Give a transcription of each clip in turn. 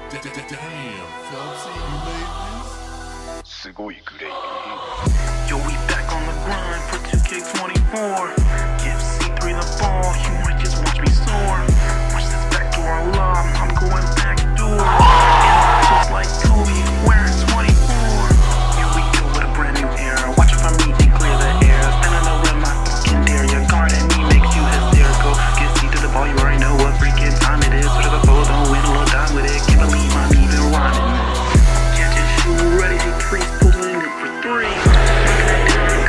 Damn, Phelpsy, you made this? すごいグレイビー Yo, we back on the grind for 2K24 Give C3 the ball, you might just watch me soar Watch this backdoor lob, I'm going backdoor And just like Kobe, wearing 24 Here we go with a brand new era Watch if I meet and clear the air Standing there with my fucking dare Your guarding me makes you hysterical Get C to the ball, you already know what freaking time it is Switch the foe, don't win a little time with it Can't believe I'm even rhyming Catch and shoot, ready to freeze, pulling up for three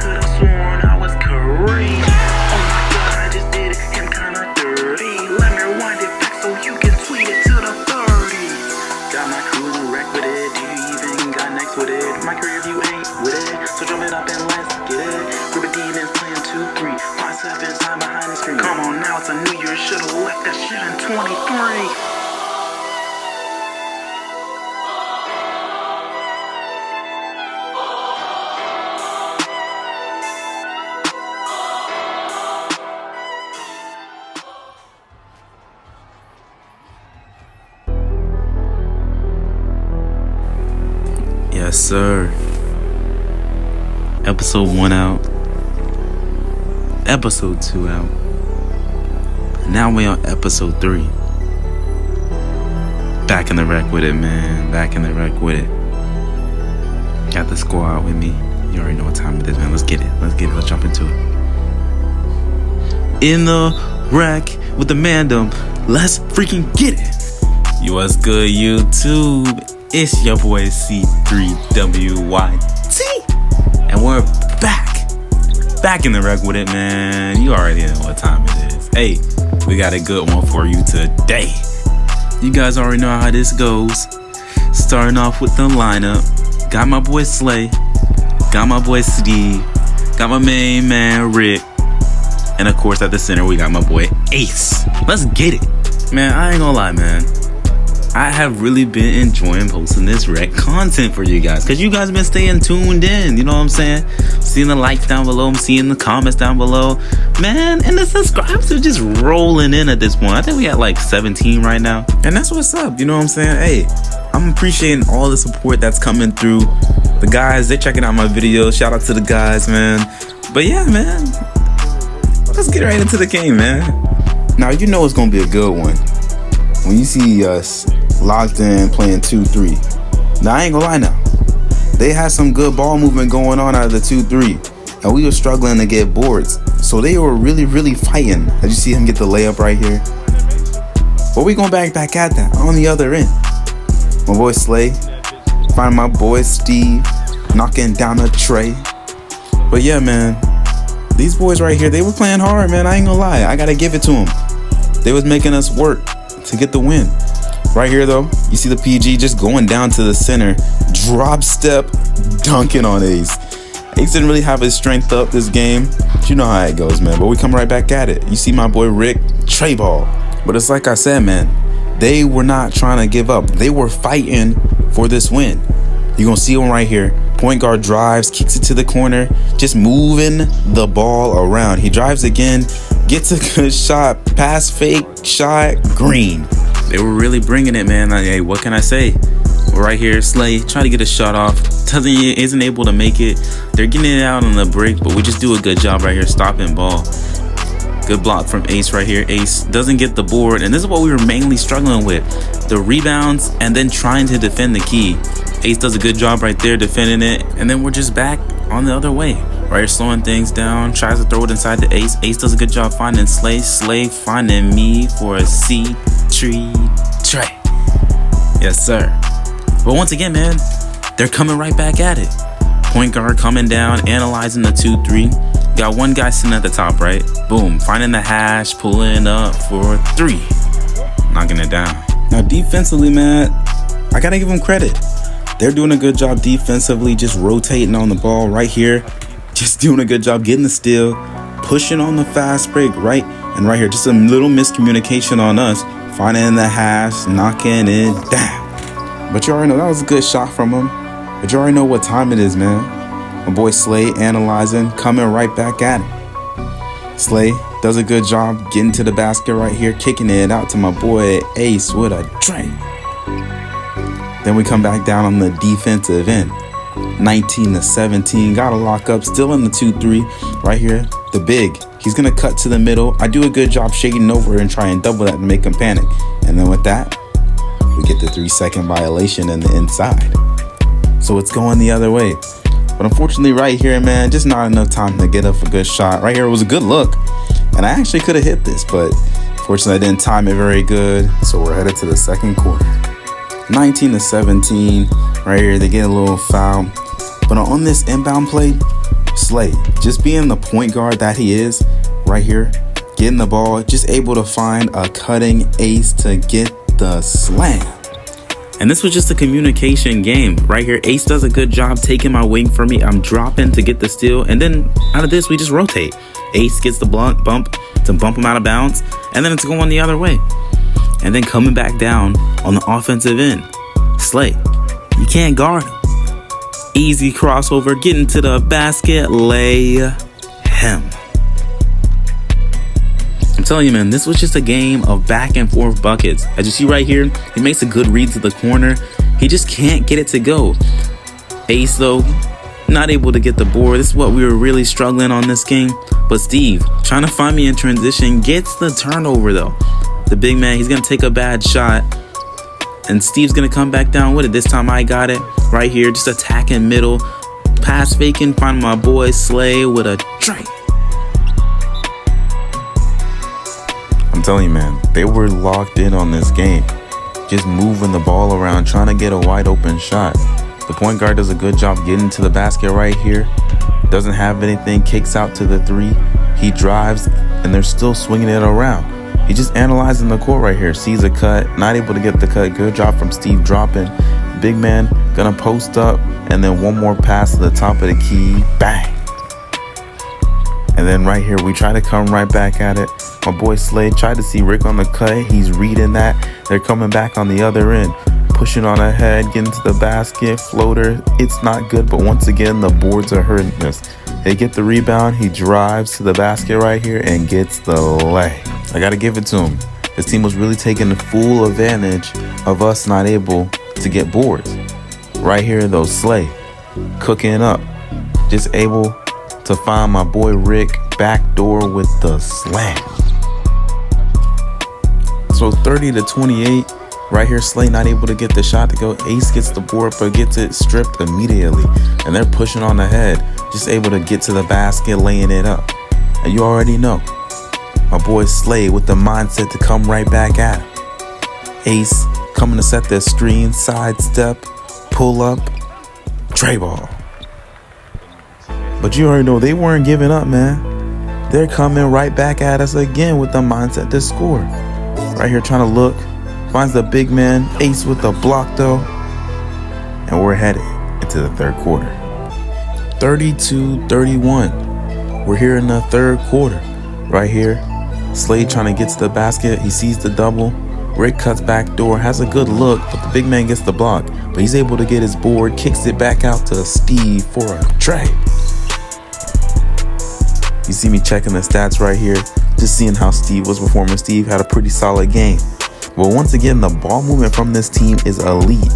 Could've sworn I was Kareem Oh my god, I just did it, I'm kinda dirty Let me rewind it back so you can tweet it to the 30s Got my crew in the wreck with it, do you even got next with it? My career view ain't with it, so drum it up and let's get it Group of demons playing 2-3, 5-7 time behind the screen Come on now, it's a new year, should've left that shit in 23 Yes, sir. Episode 1 out. Episode 2 out. Now we on episode 3. Back in the wreck with it, man. Back in the wreck with it. Got the squad with me. You already know what time it is, man. Let's get it. Let's get it. Let's jump into it. In the wreck with the mandem. Let's freaking get it. You what's good, YouTube? It's your boy C3WYT. And we're back in the wreck with it, man. You already know what time it is. Hey, we got a good one for you today. You guys already know how this goes. Starting off with the lineup. Got my boy Slay. Got my boy Steve. Got my main man Rick. And of course at the center we got my boy Ace. Let's get it. Man, I ain't gonna lie, man. I have really been enjoying posting this rec content for you guys because you guys been staying tuned in, you know what I'm saying? Seeing the likes down below, I'm seeing the comments down below, man, and the subscribers are just rolling in at this point. I think we got like 17 right now, and that's what's up, you know what I'm saying? Hey, I'm appreciating all the support that's coming through. The guys, they're checking out my videos. Shout out to the guys, man. But yeah, man, let's get right into the game, man. Now, you know it's gonna be a good one when you see us locked in playing 2-3. Now I ain't gonna lie now. They had some good ball movement going on out of the 2-3. And we were struggling to get boards. So they were really fighting. As you see him get the layup right here. But we going back at that on the other end. My boy Slay. Find my boy Steve. Knocking down a tray. But yeah, man. These boys right here, they were playing hard, man. I ain't gonna lie. I gotta give it to them. They was making us work to get the win. Right here though, you see the PG just going down to the center, drop step, dunking on Ace. Ace didn't really have his strength up this game, but you know how it goes, man. But we come right back at it. You see my boy Rick, tray ball. But it's like I said, man, they were not trying to give up. They were fighting for this win. You're gonna see him right here. Point guard drives, kicks it to the corner, just moving the ball around. He drives again, gets a good shot, pass fake, shot, green. They were really bringing it, man. Hey, what can I say? Right here, Slay, try to get a shot off. Isn't able to make it. They're getting it out on the break, but we just do a good job right here stopping ball. Good block from Ace right here. Ace doesn't get the board, and this is what we were mainly struggling with. The rebounds and then trying to defend the key. Ace does a good job right there defending it, and then we're just back on the other way. Right here, slowing things down, tries to throw it inside the Ace. Ace does a good job finding Slay. Slay finding me for a C3 tray. Yes, sir. But once again, man, they're coming right back at it. Point guard coming down, analyzing the 2-3. Got one guy sitting at the top, right? Boom, finding the hash, pulling up for 3. Knocking it down. Now, defensively, man, I gotta give them credit. They're doing a good job defensively, just rotating on the ball right here. Just doing a good job getting the steal, pushing on the fast break, right? And right here, just a little miscommunication on us. Finding the hash, knocking it down. But you already know that was a good shot from him. But you already know what time it is, man. My boy Slay analyzing, coming right back at it. Slay does a good job getting to the basket right here, kicking it out to my boy Ace with a tray. Then we come back down on the defensive end. 19-17, got a lock up, still in the 2-3. Right here, the big, he's gonna cut to the middle. I do a good job shaking over and try and double that to make him panic. And then with that, we get the 3-second violation in the inside. So it's going the other way. But unfortunately right here, man, just not enough time to get up a good shot. Right here, it was a good look. And I actually could have hit this, but fortunately I didn't time it very good. So we're headed to the second quarter. 19-17, right here, they get a little foul. But on this inbound play, Slay, just being the point guard that he is, right here, getting the ball, just able to find a cutting ace to get the slam. And this was just a communication game. Right here, Ace does a good job taking my wing for me. I'm dropping to get the steal. And then out of this, we just rotate. Ace gets the bump to bump him out of bounds. And then it's going the other way. And then coming back down on the offensive end. Slay, you can't guard him. Easy crossover, getting to the basket, lay him. I'm telling you, man, this was just a game of back and forth buckets. As you see right here, he makes a good read to the corner. He just can't get it to go. Ace, though, not able to get the board. This is what we were really struggling on this game. But Steve, trying to find me in transition, gets the turnover, though. The big man, he's going to take a bad shot. And Steve's going to come back down with it. This time I got it right here, just attacking middle. Pass faking, finding my boy Slay with a tray. I'm telling you, man, they were locked in on this game. Just moving the ball around, trying to get a wide open shot. The point guard does a good job getting to the basket right here. Doesn't have anything, kicks out to the 3. He drives, and they're still swinging it around. He's just analyzing the court right here. Sees a cut, not able to get the cut. Good job from Steve dropping. Big man gonna post up, and then one more pass to the top of the key. Bang. And then right here, we try to come right back at it. My boy Slade tried to see Rick on the cut. He's reading that. They're coming back on the other end. Pushing on ahead, getting to the basket. Floater, it's not good, but once again, the boards are hurting us. They get the rebound. He drives to the basket right here and gets the lay. I got to give it to him. This team was really taking full advantage of us not able to get boards. Right here, though, Slay cooking up. Just able to find my boy Rick backdoor with the slam. So 30-28. Right here, Slay not able to get the shot to go. Ace gets the board, but gets it stripped immediately. And they're pushing on ahead. Just able to get to the basket, laying it up. And you already know. My boy Slay with the mindset to come right back at him. Ace coming to set the screen, sidestep, pull up, tray ball. But you already know they weren't giving up, man. They're coming right back at us again with the mindset to score. Right here trying to look. Finds the big man. Ace with the block, though. And we're headed into the third quarter. 32-31. We're here in the third quarter. Right here, Slade trying to get to the basket. He sees the double. Rick cuts back door, has a good look, but the big man gets the block. But he's able to get his board, kicks it back out to Steve for a tray. You see me checking the stats right here, just seeing how Steve was performing. Steve had a pretty solid game. Well, once again, the ball movement from this team is elite.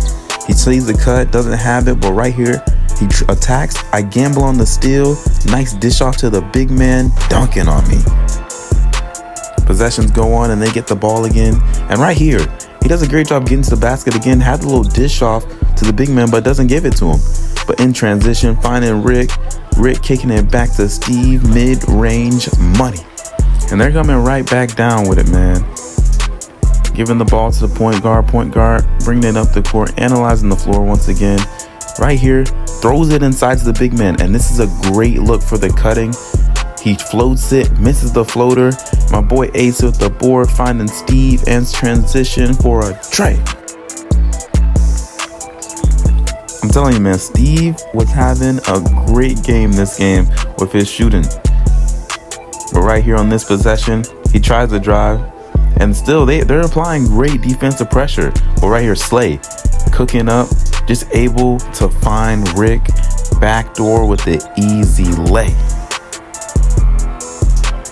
He sees the cut, doesn't have it, but right here, he attacks. I gamble on the steal. Nice dish off to the big man, dunking on me. Possessions go on, and they get the ball again. And right here, he does a great job getting to the basket again. Had the little dish off to the big man, but doesn't give it to him. But in transition, finding Rick. Rick kicking it back to Steve, mid-range money. And they're coming right back down with it, man. Giving the ball to the point guard, bringing it up the court, analyzing the floor once again. Right here, throws it inside to the big man, and this is a great look for the cutting. He floats it, misses the floater. My boy Ace with the board, finding Steve, ends transition for a tray. I'm telling you, man, Steve was having a great game this game with his shooting. But right here on this possession, he tries to drive. And still, they're applying great defensive pressure. But right here, Slay cooking up, just able to find Rick backdoor with the easy lay.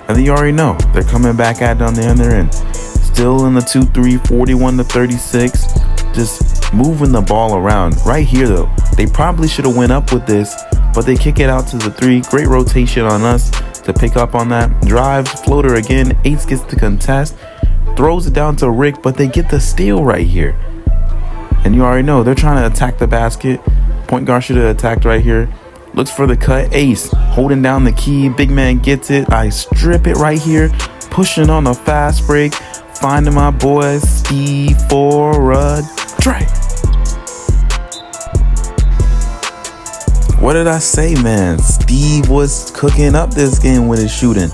And then you already know, they're coming back at it on the other end. Still in the 2-3, 41-36. Just moving the ball around. Right here though, they probably should have went up with this, but they kick it out to the 3. Great rotation on us to pick up on that. Drives, floater again. Ace gets the contest, throws it down to Rick, but they get the steal right here. And you already know they're trying to attack the basket. Point guard should have attacked right here. Looks for the cut. Ace holding down the key. Big man gets it. I strip it right here. Pushing on a fast break. Finding my boy Steve for a try. What did I say, man? Steve was cooking up this game with his shooting.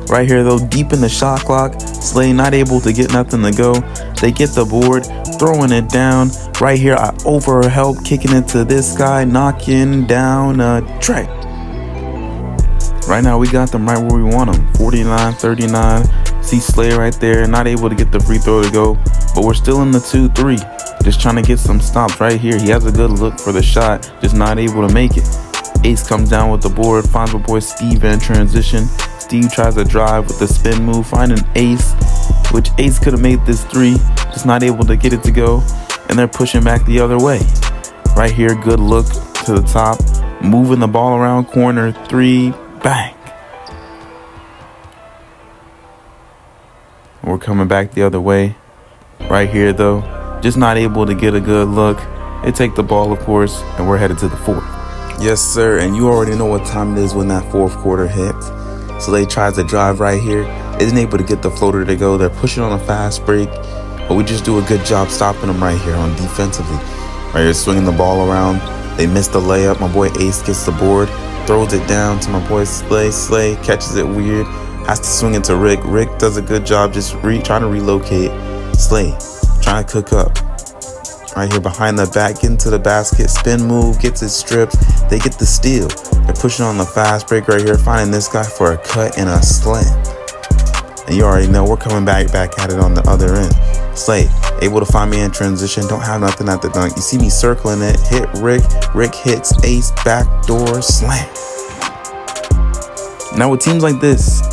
Right here though, deep in the shot clock. Slay not able to get nothing to go. They get the board, throwing it down. Right here, I overhelp, kicking it to this guy, knocking down a tray. Right now, we got them right where we want them. 49-39. See Slay right there, not able to get the free throw to go, but we're still in the 2-3. Just trying to get some stops right here. He has a good look for the shot, just not able to make it. Ace comes down with the board, finds my boy Steve in transition. Steve tries to drive with the spin move, finding Ace, which Ace could have made this 3, just not able to get it to go. And they're pushing back the other way. Right here, good look to the top, moving the ball around, corner 3, bang. We're coming back the other way. Right here though, just not able to get a good look. They take the ball, of course, and we're headed to the 4th. Yes, sir, and you already know what time it is when that 4th quarter hits. So they tries to drive right here, isn't able to get the floater to go. They're pushing on a fast break, but we just do a good job stopping them right here on defensively. Right here, swinging the ball around. They miss the layup. My boy Ace gets the board, throws it down to my boy Slay. Slay catches it weird, has to swing it to Rick. Rick does a good job just trying to relocate. Slay trying to cook up. Right here behind the back, into the basket, spin move, gets it stripped. They get the steal. They're pushing on the fast break right here, finding this guy for a cut and a slam. And you already know we're coming back at it on the other end. Slay able to find me in transition, don't have nothing at the dunk. You see me circling it, hit Rick. Rick hits Ace, backdoor slam. Now with teams like this,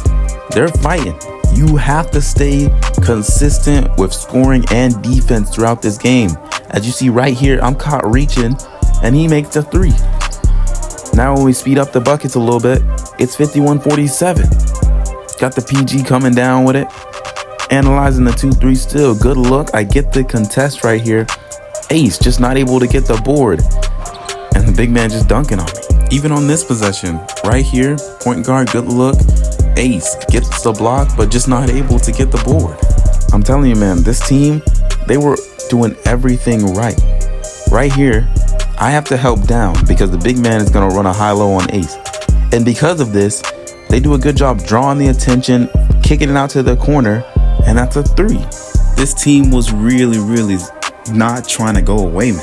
they're fighting. You have to stay consistent with scoring and defense throughout this game. As you see right here, I'm caught reaching, and he makes the 3. Now when we speed up the buckets a little bit, it's 51-47. Got the PG coming down with it. Analyzing the 2-3 still. Good look. I get the contest right here. Ace just not able to get the board. And the big man just dunking on me. Even on this possession, right here, point guard, good look. Ace gets the block, but just not able to get the board. I'm telling you, man, this team, they were doing everything right. Right here, I have to help down because the big man is going to run a high-low on Ace. And because of this, they do a good job drawing the attention, kicking it out to the corner, and that's a 3. This team was really not trying to go away, man.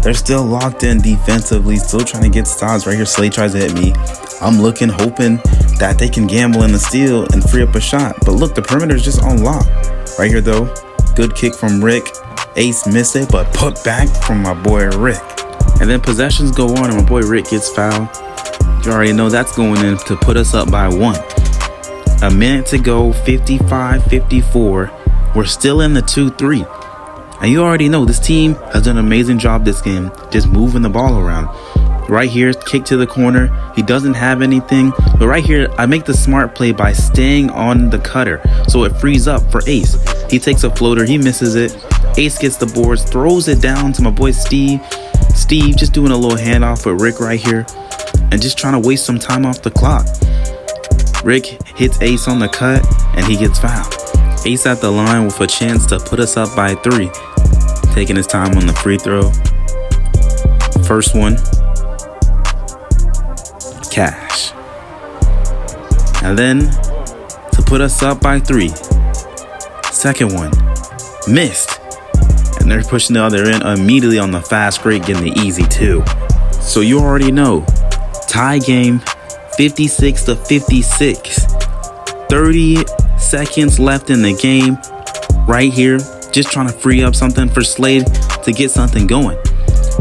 They're still locked in defensively, still trying to get stops. Right here, Slay tries to hit me. I'm looking, hoping that they can gamble in the steal and free up a shot. But look, the perimeter is just on lock. Right here, though, good kick from Rick. Ace missed it, but put back from my boy Rick. And then possessions go on, and my boy Rick gets fouled. You already know that's going in to put us up by 1. A minute to go, 55-54. We're still in the 2-3. And you already know this team has done an amazing job this game, just moving the ball around. Right here, kick to the corner. He doesn't have anything. But right here, I make the smart play by staying on the cutter, so it frees up for Ace. He takes a floater. He misses it. Ace gets the boards, throws it down to my boy Steve. Steve just doing a little handoff with Rick right here and just trying to waste some time off the clock. Rick hits Ace on the cut and he gets fouled. Ace at the line with a chance to put us up by 3. Taking his time on the free throw. First one. Cash. And then to put us up by 3. Second one. Missed. And they're pushing the other end immediately on the fast break, getting the easy 2. So you already know. Tie game, 56-56. 30 seconds left in the game. Right here, just trying to free up something for Slay to get something going.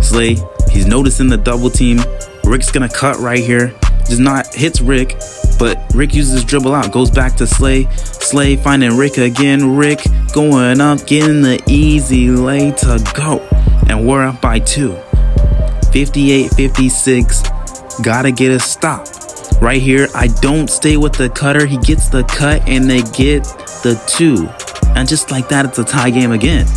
Slay, he's noticing the double team. Rick's gonna cut right here. Just not hits Rick, but Rick uses his dribble out, goes back to Slay. Slay finding Rick again. Rick going up, getting the easy lay to go. and we're up by 2. 58-56. Gotta get a stop. Right here, I don't stay with the cutter. He gets the cut and they get the 2. And just like that, it's a tie game again.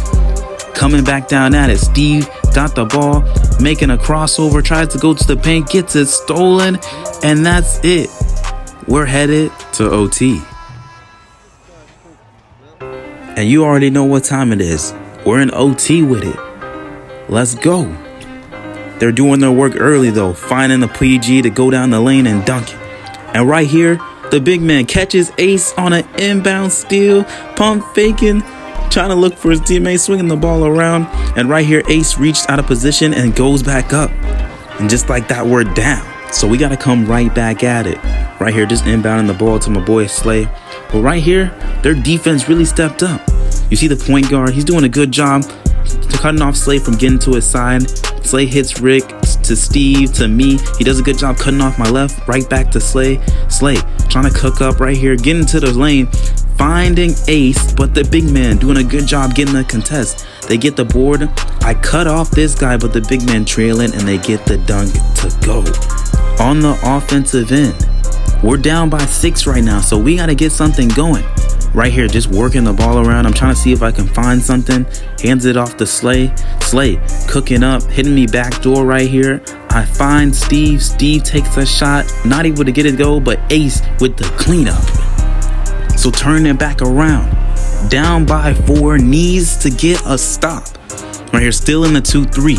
Coming back down at it, Steve got the ball, making a crossover, tries to go to the paint, gets it stolen, and that's it. We're headed to OT. And you already know what time it is. We're in OT with it. Let's go. They're doing their work early though, finding the PG to go down the lane and dunk it. And right here, the big man catches Ace on an inbound steal, pump faking, trying to look for his teammate, swinging the ball around. And right here, Ace reached out of position and goes back up. And just like that, we're down. So we got to come right back at it. Right here, just inbounding the ball to my boy Slay. But right here, their defense really stepped up. You see the point guard, he's doing a good job cutting off Slay from getting to his side. Slay hits Rick, to Steve, to me. He does a good job cutting off my left, right back to Slay. Slay trying to cook up right here, getting to the lane, finding Ace, but the big man doing a good job getting the contest. They get the board. I cut off this guy, but the big man trailing, and they get the dunk to go. On the offensive end, we're down by 6 right now, so we got to get something going. Right here, just working the ball around. I'm trying to see if I can find something. Hands it off to Slay. Slay cooking up, hitting me back door right here. I find Steve. Steve takes a shot, not able to get it go, but Ace with the cleanup. So turn it back around. Down by 4, needs to get a stop. Right here, still in the 2-3.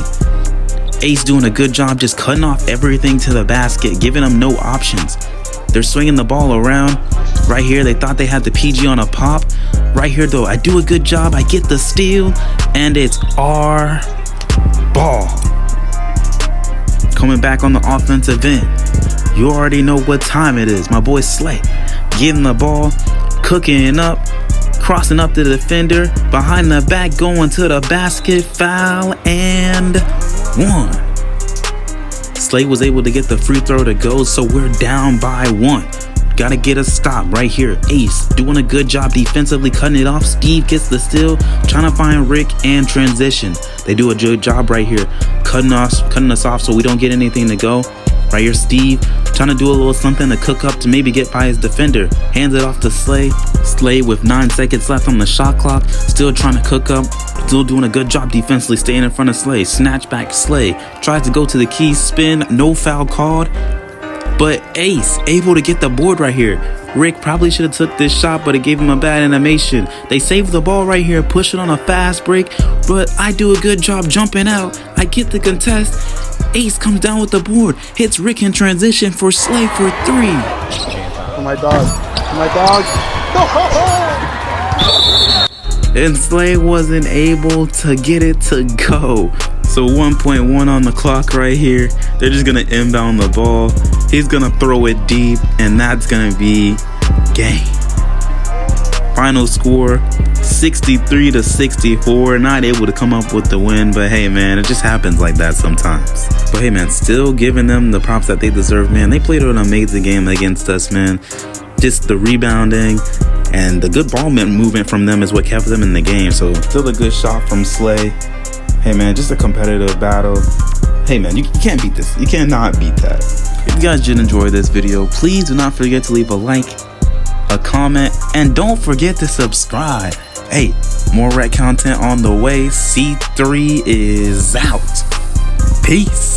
Ace doing a good job just cutting off everything to the basket, giving them no options. They're swinging the ball around. Right here, they thought they had the PG on a pop. Right here, though, I do a good job. I get the steal, and it's our ball. Coming back on the offensive end. You already know what time it is. My boy Slay getting the ball, cooking up, crossing up to the defender, behind the back, going to the basket, foul, and 1. Slay was able to get the free throw to go, so we're down by 1. Gotta get a stop right here. Ace doing a good job defensively, cutting it off. Steve gets the steal, trying to find Rick and transition. They do a good job right here, cutting us off so we don't get anything to go. Right here, Steve trying to do a little something to cook up to maybe get by his defender. Hands it off to Slay. Slay with 9 seconds left on the shot clock, still trying to cook up. Still doing a good job defensively, staying in front of Slay. Snatch back Slay. Tries to go to the key, spin, no foul called. But Ace able to get the board right here. Rick probably should have took this shot, but it gave him a bad animation. They saved the ball right here, push it on a fast break, but I do a good job jumping out. I get the contest. Ace comes down with the board, hits Rick in transition for Slay for 3. For my dog. For my dog. And Slay wasn't able to get it to go. So 1.1 on the clock right here. They're just going to inbound the ball. He's going to throw it deep, and that's going to be game. Final score, 63-64. Not able to come up with the win, but hey, man, it just happens like that sometimes. But hey, man, still giving them the props that they deserve, man. They played an amazing game against us, man. Just the rebounding and the good ball movement from them is what kept them in the game. So still a good shot from Slay. Hey, man, just a competitive battle. Hey, man, you can't beat this. You cannot beat that. If you guys did enjoy this video, please do not forget to leave a like, a comment, and don't forget to subscribe. Hey, more rec content on the way. C3 is out. Peace.